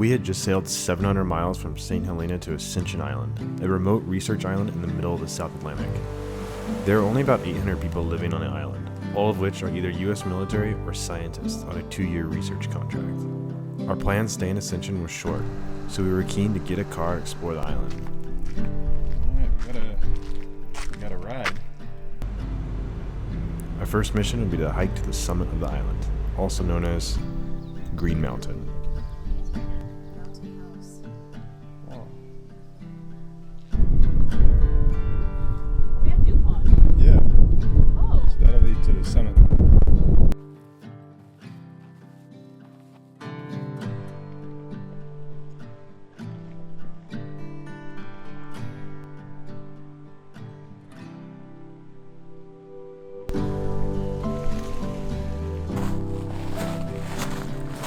We had just sailed 700 miles from St. Helena to Ascension Island, a remote research island in the middle of the South Atlantic. There are only about 800 people living on the island, all of which are either U.S. military or scientists on a 2-year research contract. Our plan to stay in Ascension was short, so we were keen to get a car and explore the island. Alright, we got a ride. Our first mission would be to hike to the summit of the island, also known as Green Mountain. To the summit.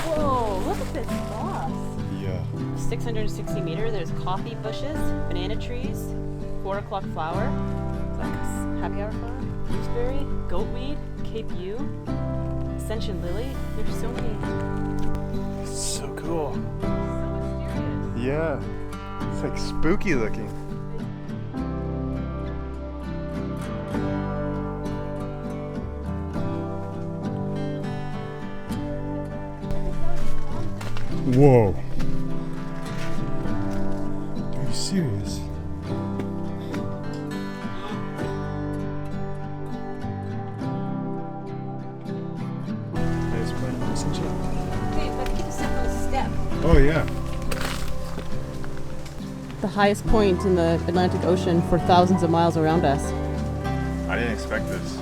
Whoa, look at this moss. Yeah. 660 meters, there's coffee bushes, banana trees, 4 o'clock flower, like happy hour flower. Gooseberry, goatweed, Cape Yew, Ascension lily. There's so many. So cool. So mysterious. Yeah. It's like spooky looking. Whoa. Are you serious? Hey, let's keep a simple step. Oh yeah. The highest point in the Atlantic Ocean for thousands of miles around us. I didn't expect this.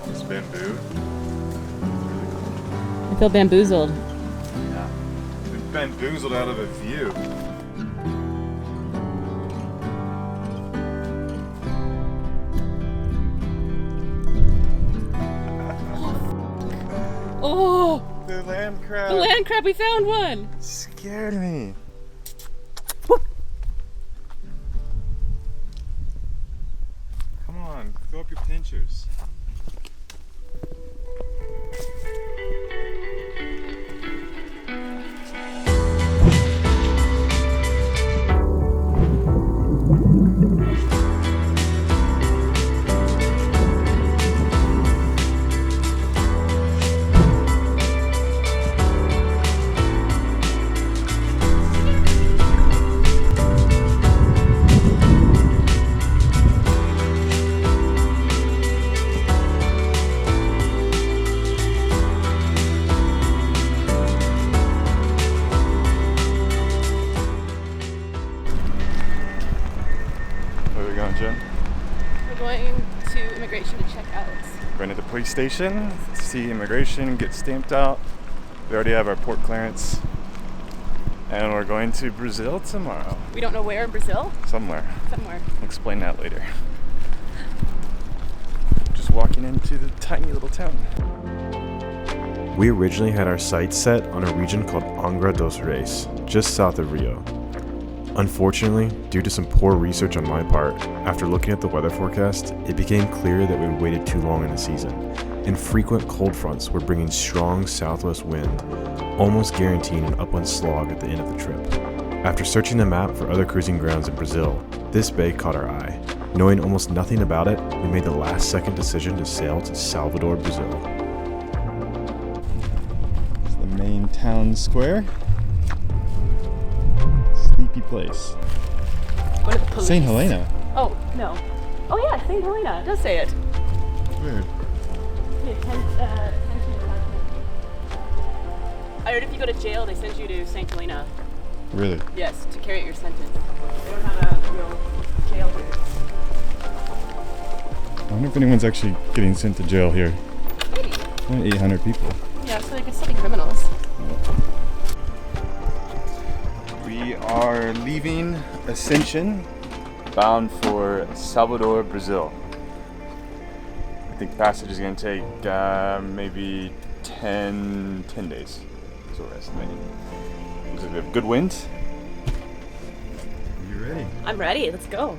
This bamboo. I feel bamboozled. Yeah. Been bamboozled out of a view. Oh! The land crab. The land crab, we found one! Scared me. Come on, fill up your pinchers. Jen? We're going to immigration to check out. We're going to the police station, see immigration, get stamped out. We already have our port clearance. And we're going to Brazil tomorrow. We don't know where in Brazil? Somewhere. Somewhere. I'll explain that later. Just walking into the tiny little town. We originally had our sights set on a region called Angra dos Reis, just south of Rio. Unfortunately, due to some poor research on my part, after looking at the weather forecast, it became clear that we had waited too long in the season, and frequent cold fronts were bringing strong southwest wind, almost guaranteeing an upland slog at the end of the trip. After searching the map for other cruising grounds in Brazil, this bay caught our eye. Knowing almost nothing about it, we made the last-second decision to sail to Salvador, Brazil. It's the main town square. Sleepy place. What are the police? St. Helena. Oh, no. Oh yeah, St. Helena. It does say it. Weird. I heard if you go to jail, they send you to St. Helena. Really? Yes, to carry out your sentence. They don't have a real jail here. I wonder if anyone's actually getting sent to jail here. Maybe. Only 800 people. Yeah, so they could still be criminals. We are leaving Ascension, bound for Salvador, Brazil. I think passage is going to take maybe 10 days. That's what we're estimating. Looks like we have good wind. Are you ready? I'm ready. Let's go.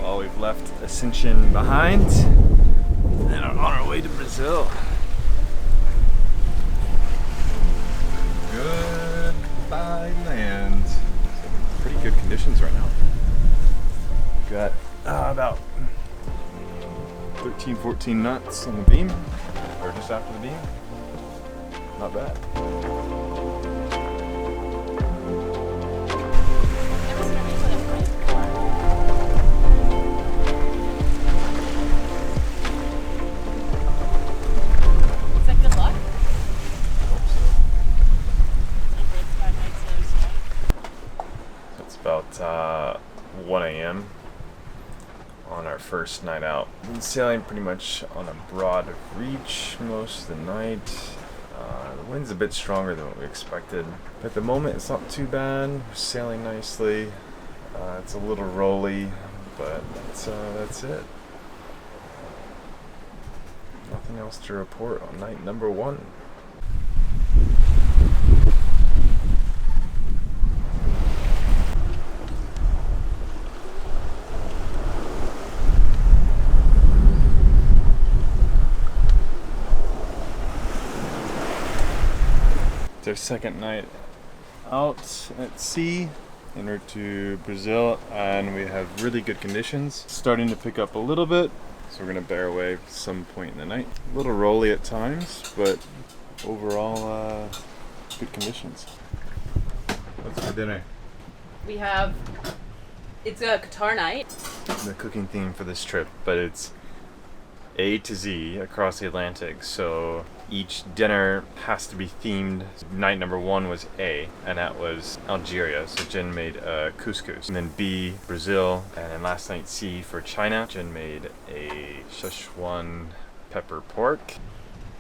Well, we've left Ascension behind and are on our way to Brazil. Goodbye land. Pretty good conditions right now. Got about 13, 14 knots on the beam, or just after the beam. Not bad. Is that good luck? Hope so. It's about 1 a.m. on our first night out. Been sailing pretty much on a broad reach most of the night. The wind's a bit stronger than what we expected. But at the moment it's not too bad. We're sailing nicely. It's a little rolly, but that's it. Nothing else to report on night number 1. It's our second night out at sea, en route to Brazil, and we have really good conditions. Starting to pick up a little bit, so we're gonna bear away at some point in the night. A little rolly at times, but overall good conditions. What's for dinner? We have, it's a Qatar night. The cooking theme for this trip, but it's A to Z across the Atlantic, so each dinner has to be themed. Night number 1 was A, and that was Algeria, so Jen made couscous. And then B, Brazil, and then last night C for China. Jen made a Szechuan pepper pork.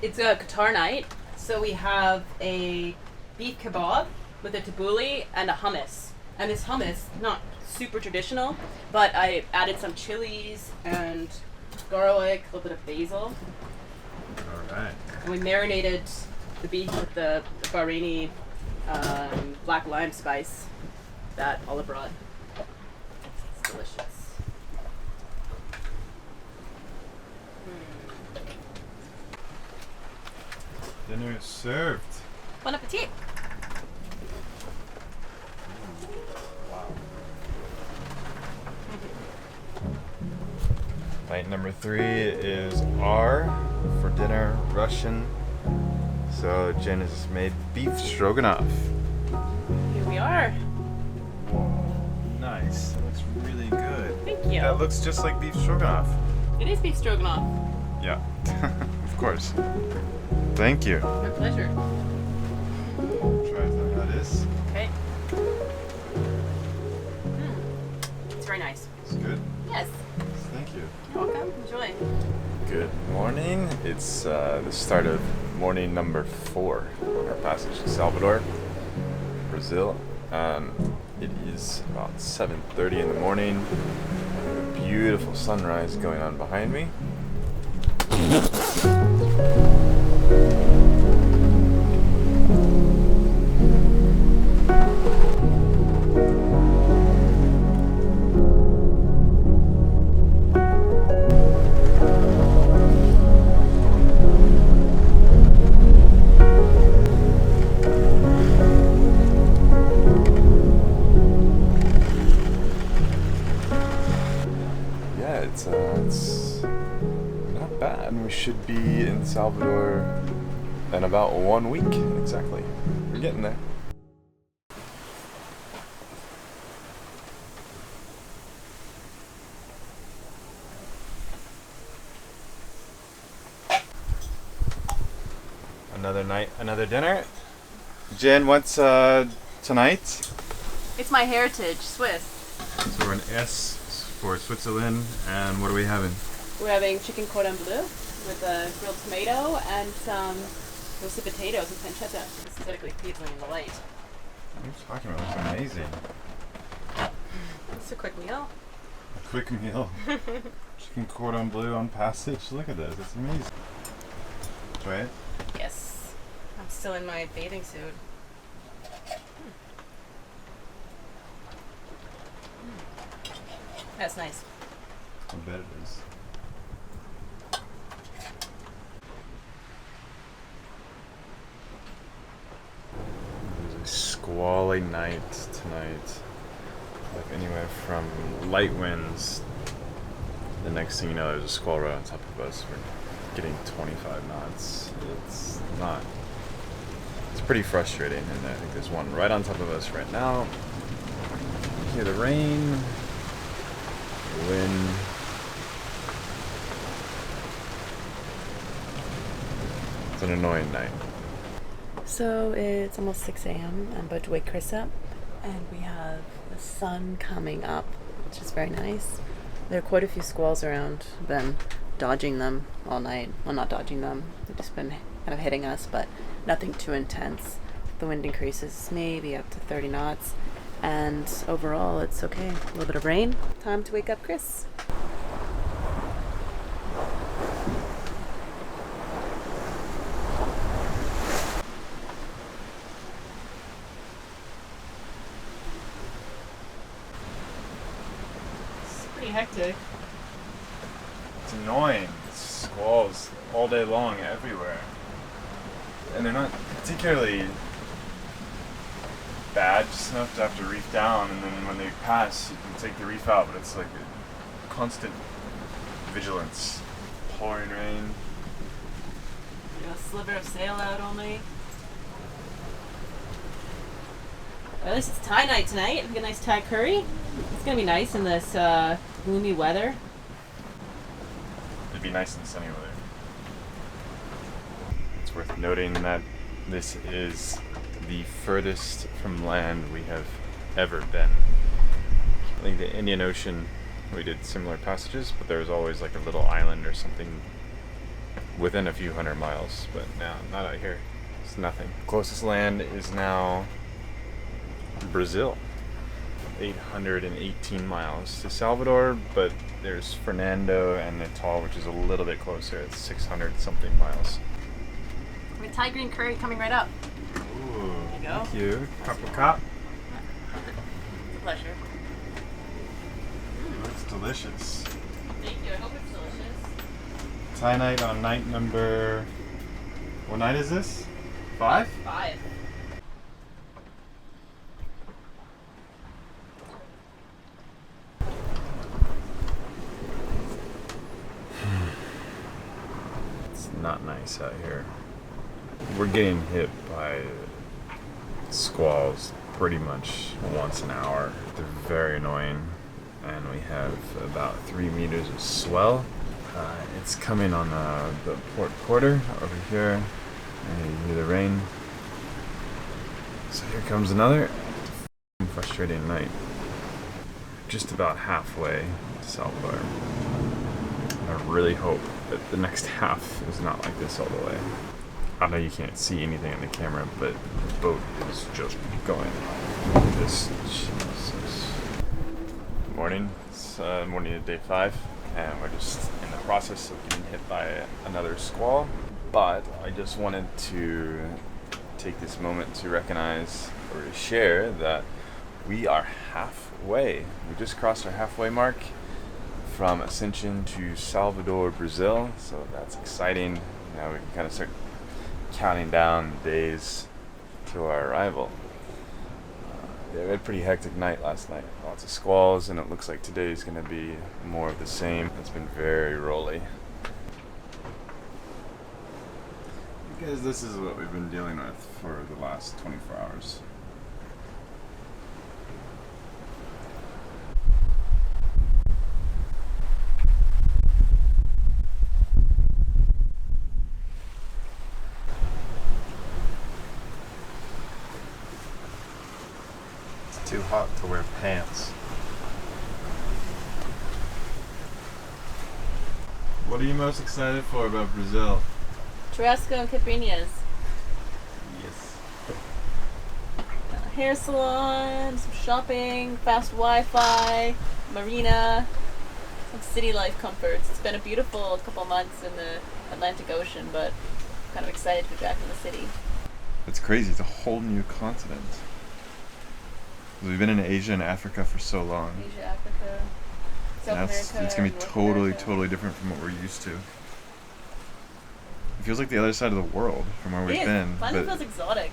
It's a Qatar night, so we have a beef kebab with a tabbouleh and a hummus. And this hummus, not super traditional, but I added some chilies and garlic, a little bit of basil. Alright. And we marinated the beef with the Bahraini black lime spice that Olive brought. It's delicious. Dinner is served. Bon appetit! Night number 3 is R for dinner, Russian. So Jen has made beef stroganoff. Here we are. Whoa, nice. That looks really good. Thank you. That looks just like beef stroganoff. It is beef stroganoff. Yeah, of course. Thank you. My pleasure. Try how that is. Okay. It's very nice. It's good. Yes. Thank you. You're welcome. Enjoy. Good morning. It's the start of morning number 4 on our passage to Salvador, Brazil. It is about 7:30 in the morning. A beautiful sunrise going on behind me. It's not bad. We should be in Salvador in about 1 week, exactly. We're getting there. Another night, another dinner. Jen, what's tonight? It's my heritage, Swiss. So we're in S for Switzerland, and what are we having? We're having chicken cordon bleu with a grilled tomato and some roasted potatoes and pancetta. Aesthetically pleasing in the light. What are you talking about? That's amazing. It's a quick meal. A quick meal. Chicken cordon bleu on passage. Look at this. It's amazing. Try it. Yes. I'm still in my bathing suit. That's nice. I bet it is. squally night tonight. Like anywhere from light winds. The next thing you know, there's a squall right on top of us. We're getting 25 knots. It's not. It's pretty frustrating, and I think there's one right on top of us right now. You hear the rain, the wind. It's an annoying night. So it's almost 6 a.m. I'm about to wake Chris up, and we have the sun coming up, which is very nice. There are quite a few squalls around. Been dodging them all night. Well, not dodging them. They've just been kind of hitting us, but nothing too intense. The wind increases maybe up to 30 knots, and overall it's okay. A little bit of rain. Time to wake up Chris. Pretty hectic. It's annoying. Squalls all day long everywhere. And they're not particularly bad, just enough to have to reef down, and then when they pass, you can take the reef out, but it's like a constant vigilance. Pouring rain. You got a sliver of sail out only. At least it's Thai night tonight. We get a nice Thai curry. It's gonna be nice in this gloomy weather. It'd be nice in sunny weather. It's worth noting that this is the furthest from land we have ever been. I think the Indian Ocean, we did similar passages, but there was always like a little island or something within a few hundred miles. But now, not out here. It's nothing. Closest land is now Brazil. 818 miles to Salvador, but there's Fernando and Natal, which is a little bit closer. It's 600 something miles. We have Thai green curry coming right up. Ooh, There you go. thank you. Cup of cup. It's a pleasure. It's delicious. Thank you. I hope it's delicious. Thai night on night number. What night is this? 5? 5. It's not nice out here. We're getting hit by squalls pretty much once an hour. They're very annoying, and we have about 3 meters of swell. It's coming on the port quarter over here, and you hear the rain. So here comes another frustrating night. Just about halfway to Salvador. I really hope that the next half is not like this all the way. I know you can't see anything in the camera, but the boat is just going like this. Jesus. Morning. It's morning of day 5, and we're just in the process of getting hit by another squall. But I just wanted to take this moment to recognize or to share that we are halfway. We just crossed our halfway mark from Ascension to Salvador, Brazil. So that's exciting. Now we can kind of start counting down the days to our arrival. We had a pretty hectic night last night. Lots of squalls, and it looks like today is going to be more of the same. It's been very rolly. Because this is what we've been dealing with for the last 24 hours. Too hot to wear pants. What are you most excited for about Brazil? Churrasco and caipirinhas. Yes. Hair salon, some shopping, fast Wi-Fi, marina, some city life comforts. It's been a beautiful couple months in the Atlantic Ocean, but I'm kind of excited to be back in the city. It's crazy. It's a whole new continent. We've been in Asia and Africa for so long. Asia, Africa, South America. It's gonna be North totally, America. totally different from what we're used to. It feels like the other side of the world from where we've It is. been. Finally but feels exotic.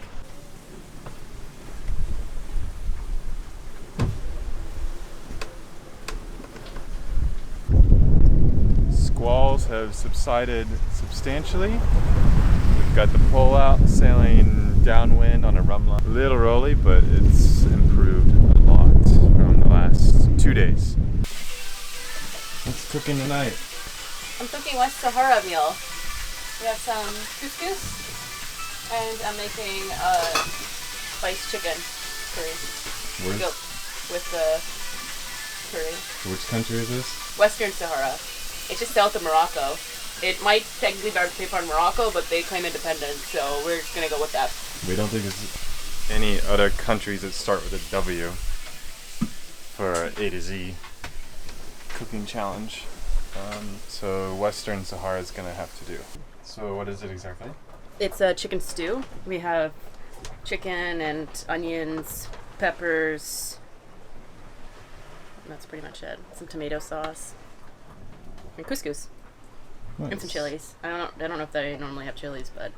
levels have subsided substantially. We've got the pole out, sailing downwind on a rum line. A little rolly, but it's improved a lot from the last 2 days. What's cooking tonight? I'm cooking West Sahara meal. We have some couscous, and I'm making spiced chicken curry. Goat with the curry. Which country is this? Western Sahara. It's just south of Morocco. It might technically be part of Morocco, but they claim independence, so we're just gonna go with that. We don't think there's any other countries that start with a W for our A to Z cooking challenge. So Western Sahara is gonna have to do. So what is it exactly? It's a chicken stew. We have chicken and onions, peppers. And that's pretty much it. Some tomato sauce and couscous. Nice. And some chilies. I don't know if they normally have chilies, but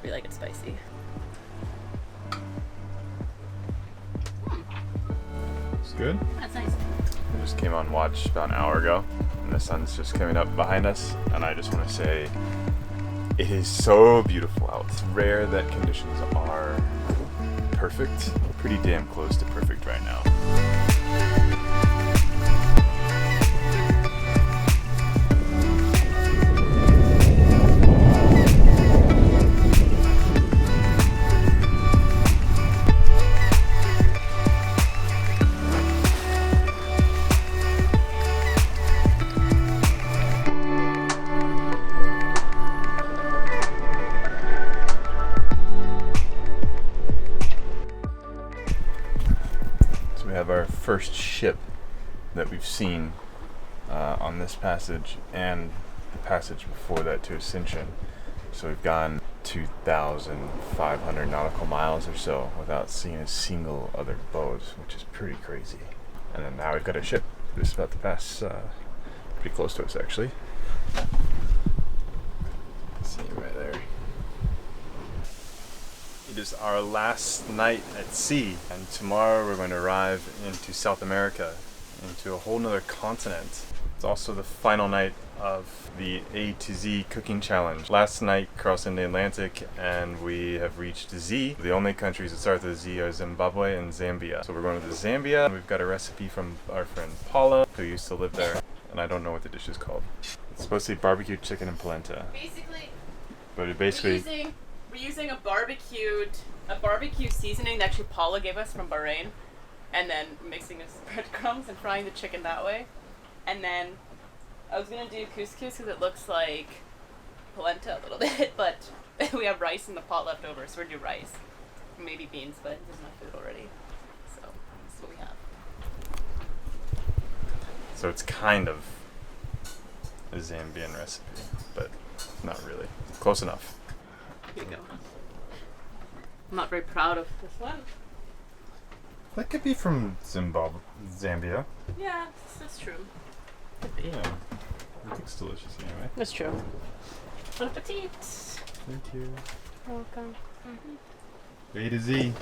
we like it spicy. It's good. That's nice. I just came on watch about an hour ago, and the sun's just coming up behind us, and I just want to say it is so beautiful out. It's rare that conditions are perfect. Pretty damn close to perfect right now. We have our first ship that we've seen on this passage and the passage before that to Ascension. So we've gone 2,500 nautical miles or so without seeing a single other boat, which is pretty crazy. And then now we've got a ship just about to pass pretty close to us actually. See it right there. It is our last night at sea, and tomorrow we're going to arrive into South America, into a whole nother continent. It's also the final night of the A to Z cooking challenge. Last night crossing the Atlantic and we have reached Z. The only countries that start with Z are Zimbabwe and Zambia. So we're going to the Zambia. We've got a recipe from our friend Paula, who used to live there, and I don't know what the dish is called. It's supposed to be barbecue chicken and polenta. We're using a barbecue seasoning that actually Paula gave us from Bahrain, and then mixing with breadcrumbs and frying the chicken that way. And then I was gonna do couscous because it looks like polenta a little bit, but we have rice in the pot left over, so we're gonna do rice. Maybe beans, but there's enough food already. So that's what we have. So it's kind of a Zambian recipe, but not really. Close enough. Here you go. I'm not very proud of this one. That could be from Zambia. Yeah, that's true. Could be. Yeah. It looks delicious anyway. That's true. Bon appetit. Thank you. Welcome. A to Z.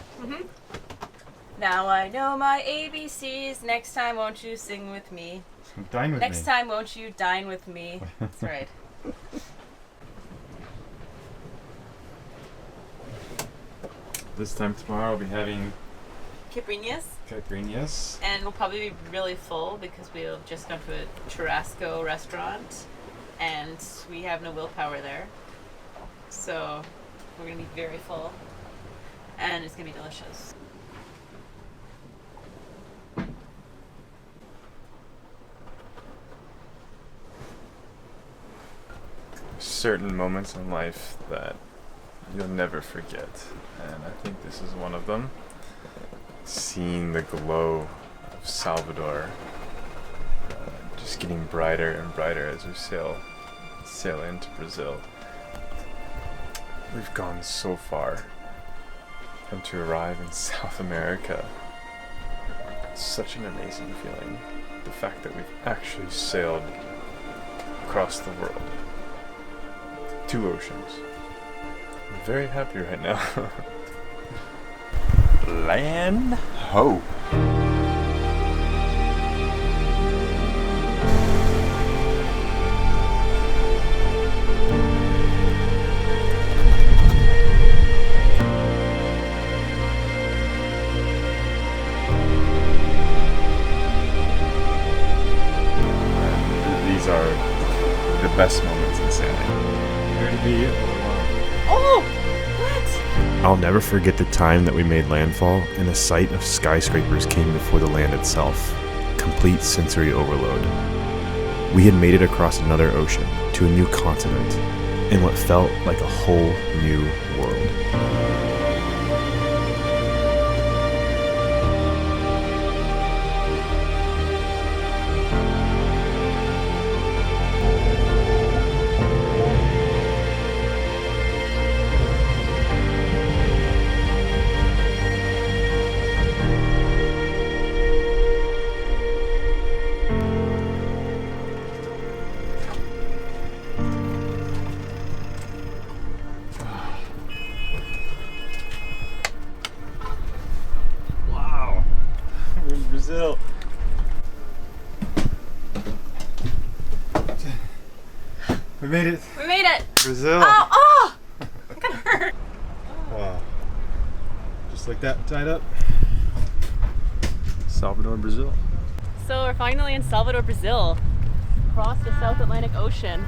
Now I know my ABCs. Next time, won't you sing with me? Dine with me. Next time, won't you dine with me? That's right. This time tomorrow we'll be having caipirinhas. And we'll probably be really full because we'll just gone to a churrasco restaurant and we have no willpower there. So we're going to be very full and it's going to be delicious. Certain moments in life that you'll never forget, and I think this is one of them. Seeing the glow of Salvador just getting brighter and brighter as we sail into Brazil. We've gone so far, and to arrive in South America, it's such an amazing feeling. The fact that we've actually sailed across the world. 2 oceans. I'm very happy right now. Land ho! Prepare to be overwhelmed. Oh! What? I'll never forget the time that we made landfall and the sight of skyscrapers came before the land itself. Complete sensory overload. We had made it across another ocean to a new continent in what felt like a whole new world. Wow. We're in Brazil. We made it. We made it! Brazil. Oh! Oh! It got hurt. Wow. Just like that, tied up. Salvador, Brazil. So we're finally in Salvador, Brazil. Across the South Atlantic Ocean.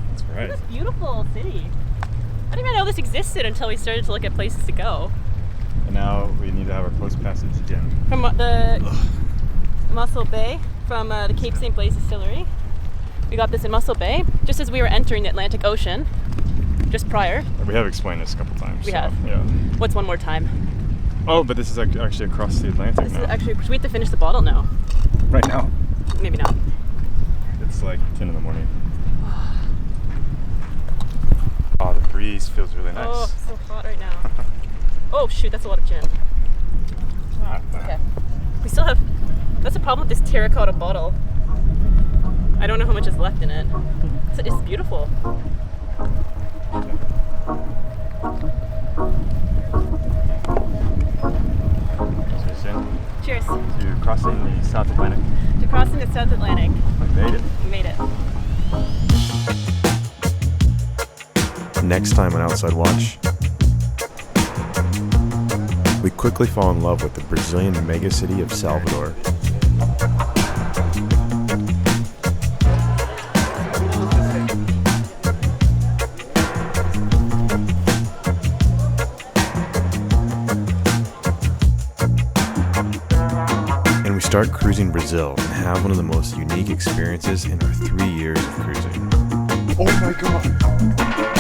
That's right. This beautiful city. I didn't even know this existed until we started to look at places to go. And now we need to have our post passage again. From the Muscle Bay, from the Cape St. Blaise Distillery. We got this in Muscle Bay, just as we were entering the Atlantic Ocean, just prior. We have explained this a couple times. We so, have. Yeah. What's one more time? Oh, but this is actually across the Atlantic This now. is actually, we have to finish the bottle now. Right now. Maybe not. It's like 10 in the morning. Oh, the breeze feels really nice. Oh, it's so hot right now. Oh shoot, that's a lot of gin. Okay. We still have, that's a problem with this terracotta bottle. I don't know how much is left in it. It's beautiful. Cheers. To crossing the South Atlantic. To crossing the South Atlantic. We made it. We made it. Next time on Outside Watch, we quickly fall in love with the Brazilian megacity of Salvador. And we start cruising Brazil and have one of the most unique experiences in our 3 years of cruising. Oh my god!